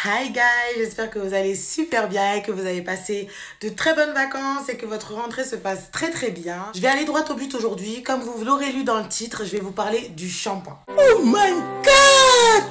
Hi guys, j'espère que vous allez super bien et que vous avez passé de très bonnes vacances et que votre rentrée se passe très bien. Je vais aller droit au but aujourd'hui. Comme vous l'aurez lu dans le titre, je vais vous parler du shampoing. Oh my god!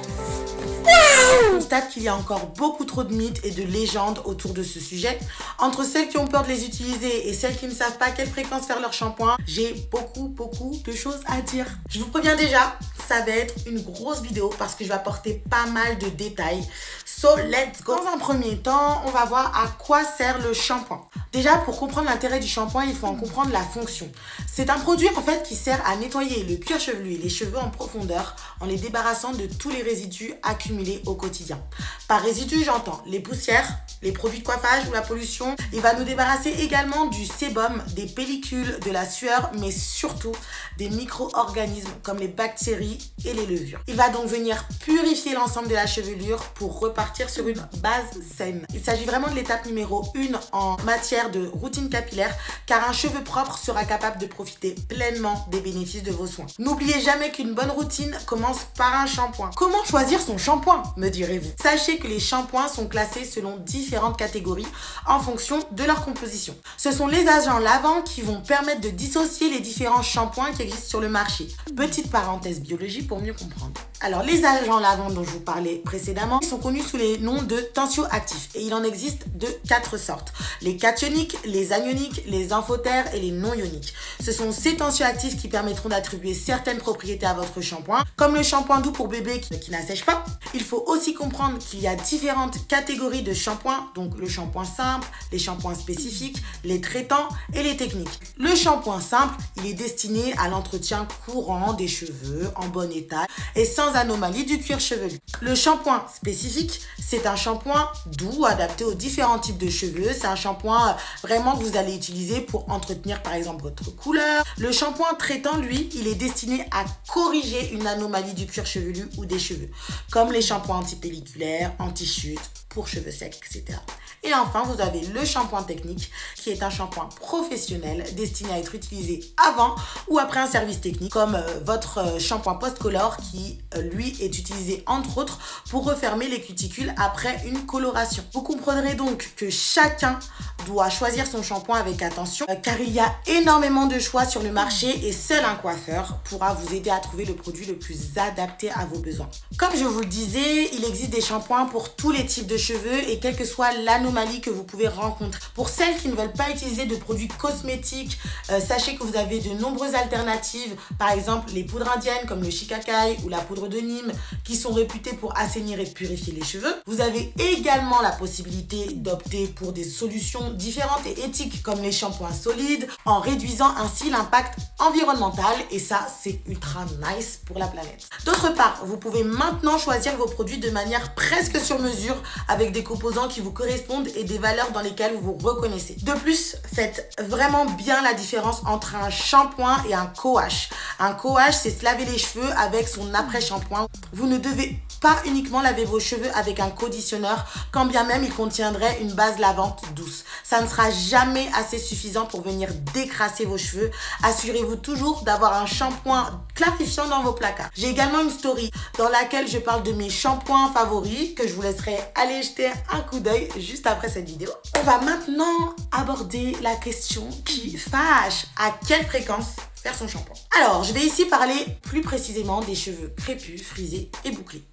Je constate qu'il y a encore beaucoup trop de mythes et de légendes autour de ce sujet. Entre celles qui ont peur de les utiliser et celles qui ne savent pas à quelle fréquence faire leur shampoing, j'ai beaucoup de choses à dire. Je vous préviens déjà, ça va être une grosse vidéo parce que je vais apporter pas mal de détails. So, let's go. Dans un premier temps, on va voir à quoi sert le shampoing. Déjà, pour comprendre l'intérêt du shampoing, il faut en comprendre la fonction. C'est un produit en fait qui sert à nettoyer le cuir chevelu et les cheveux en profondeur en les débarrassant de tous les résidus accumulés au quotidien. Par résidus, j'entends les poussières, les produits de coiffage ou la pollution. Il va nous débarrasser également du sébum, des pellicules, de la sueur, mais surtout des micro-organismes comme les bactéries et les levures. Il va donc venir purifier l'ensemble de la chevelure pour repartir sur une base saine. Il s'agit vraiment de l'étape numéro 1 en matière de routine capillaire, car un cheveu propre sera capable de profiter pleinement des bénéfices de vos soins. N'oubliez jamais qu'une bonne routine commence par un shampoing. Comment choisir son shampoing, me direz-vous? Sachez que les shampoings sont classés selon différentes catégories en fonction de leur composition. Ce sont les agents lavants qui vont permettre de dissocier les différents shampoings qui existent sur le marché. Petite parenthèse biologie pour mieux comprendre. Alors, les agents lavants dont je vous parlais précédemment, ils sont connus sous les noms de tensioactifs et il en existe de 4 sortes. Les cationiques, les anioniques, les amphotères et les non-ioniques. Ce sont ces tensioactifs qui permettront d'attribuer certaines propriétés à votre shampoing, comme le shampoing doux pour bébé qui n'assèche pas. Il faut aussi comprendre qu'il y a différentes catégories de shampoings, donc le shampoing simple, les shampoings spécifiques, les traitants et les techniques. Le shampoing simple, il est destiné à l'entretien courant des cheveux en bon état et sans anomalie du cuir chevelu. Le shampoing spécifique, c'est un shampoing doux adapté aux différents types de cheveux. C'est un shampoing vraiment que vous allez utiliser pour entretenir par exemple votre couleur. Le shampoing traitant, lui, il est destiné à corriger une anomalie du cuir chevelu ou des cheveux, comme les shampoings antipelliculaires, anti-chute, pour cheveux secs, etc. Et enfin, vous avez le shampoing technique qui est un shampoing professionnel destiné à être utilisé avant ou après un service technique, comme votre shampoing post-color qui, lui, est utilisé entre autres pour refermer les cuticules après une coloration. Vous comprendrez donc que chacun doit choisir son shampoing avec attention car il y a énormément de choix sur le marché et seul un coiffeur pourra vous aider à trouver le produit le plus adapté à vos besoins. Comme je vous le disais, il existe des shampoings pour tous les types de cheveux et quelle que soit l'anomalie que vous pouvez rencontrer. Pour celles qui ne veulent pas utiliser de produits cosmétiques, sachez que vous avez de nombreuses alternatives, par exemple les poudres indiennes comme le shikakai ou la poudre de Nîmes qui sont réputées pour assainir et purifier les cheveux. Vous avez également la possibilité d'opter pour des solutions différentes et éthiques comme les shampoings solides en réduisant ainsi l'impact environnemental et ça c'est ultra nice pour la planète. D'autre part, vous pouvez maintenant choisir vos produits de manière presque sur mesure avec des composants qui vous correspondent et des valeurs dans lesquelles vous vous reconnaissez. De plus, faites vraiment bien la différence entre un shampoing et un co-wash. Un co-wash, c'est se laver les cheveux avec son après-shampoing. Vous ne devez pas uniquement laver vos cheveux avec un conditionneur, quand bien même il contiendrait une base lavante douce. Ça ne sera jamais assez suffisant pour venir décrasser vos cheveux. Assurez-vous toujours d'avoir un shampoing clarifiant dans vos placards. J'ai également une story dans laquelle je parle de mes shampoings favoris que je vous laisserai aller jeter un coup d'œil juste après cette vidéo. On va maintenant aborder la question qui fâche. À quelle fréquence faire son shampoing? Alors, je vais ici parler plus précisément des cheveux crépus, frisés et bouclés.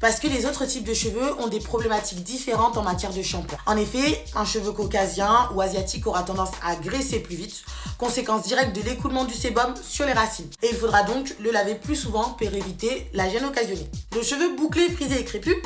Parce que les autres types de cheveux ont des problématiques différentes en matière de shampoing. En effet, un cheveu caucasien ou asiatique aura tendance à graisser plus vite, conséquence directe de l'écoulement du sébum sur les racines. Et il faudra donc le laver plus souvent pour éviter la gêne occasionnée. Les cheveux bouclés, frisés et crépus,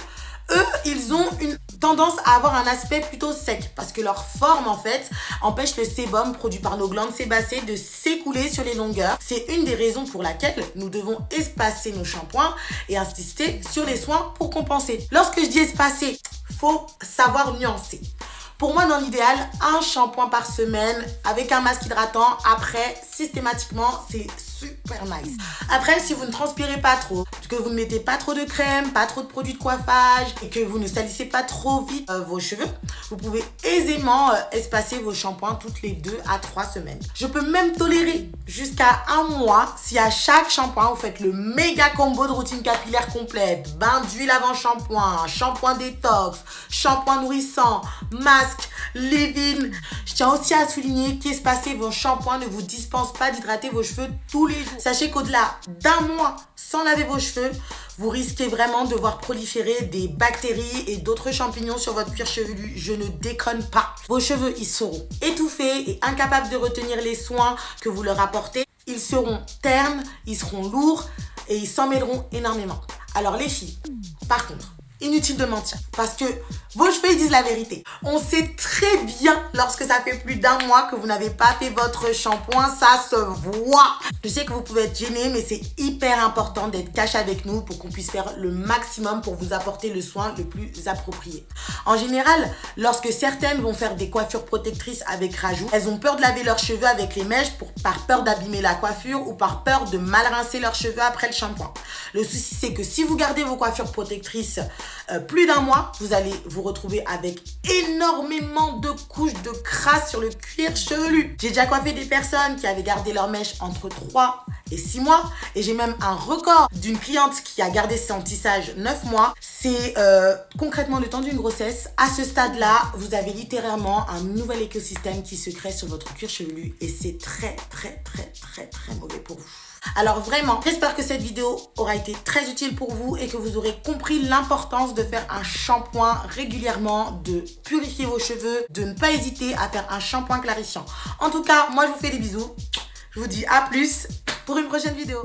eux, ils ont une tendance à avoir un aspect plutôt sec parce que leur forme, en fait, empêche le sébum produit par nos glandes sébacées de s'écouler sur les longueurs. C'est une des raisons pour laquelle nous devons espacer nos shampoings et insister sur les soins pour compenser. Lorsque je dis espacer, faut savoir nuancer. Pour moi, dans l'idéal, un shampoing par semaine avec un masque hydratant. Après, systématiquement, c'est super nice. Après, si vous ne transpirez pas trop, que vous ne mettez pas trop de crème, pas trop de produits de coiffage et que vous ne salissez pas trop vite vos cheveux, vous pouvez aisément espacer vos shampoings toutes les 2 à 3 semaines. Je peux même tolérer jusqu'à 1 mois si à chaque shampoing vous faites le méga combo de routine capillaire complète, bain d'huile avant shampoing, shampoing détox, shampoing nourrissant, masque, leave-in. Je tiens aussi à souligner qu'espacer vos shampoings ne vous dispense pas d'hydrater vos cheveux tous les jours. Sachez qu'au-delà d'1 mois sans laver vos cheveux, vous risquez vraiment de voir proliférer des bactéries et d'autres champignons sur votre cuir chevelu. Je ne déconne pas. Vos cheveux, ils seront étouffés et incapables de retenir les soins que vous leur apportez. Ils seront ternes, ils seront lourds et ils s'en mêleront énormément. Alors les filles, par contre, inutile de mentir parce que vos cheveux ils disent la vérité. On sait très bien lorsque ça fait plus d'1 mois que vous n'avez pas fait votre shampoing, ça se voit. Je sais que vous pouvez être gêné, mais c'est hyper important d'être cash avec nous pour qu'on puisse faire le maximum pour vous apporter le soin le plus approprié. En général, lorsque certaines vont faire des coiffures protectrices avec rajout, elles ont peur de laver leurs cheveux avec les mèches par peur d'abîmer la coiffure ou par peur de mal rincer leurs cheveux après le shampoing. Le souci, c'est que si vous gardez vos coiffures protectrices plus d'1 mois, vous allez vous retrouver avec énormément de couches de crasse sur le cuir chevelu. J'ai déjà coiffé des personnes qui avaient gardé leurs mèches entre 3 et 6 mois et j'ai même un record d'une cliente qui a gardé son tissage 9 mois. C'est concrètement le temps d'une grossesse. À ce stade-là, vous avez littéralement un nouvel écosystème qui se crée sur votre cuir chevelu et c'est très mauvais pour vous. Alors vraiment, j'espère que cette vidéo aura été très utile pour vous et que vous aurez compris l'importance de faire un shampoing régulièrement, de purifier vos cheveux, de ne pas hésiter à faire un shampoing clarifiant. En tout cas, moi je vous fais des bisous. Je vous dis à plus pour une prochaine vidéo.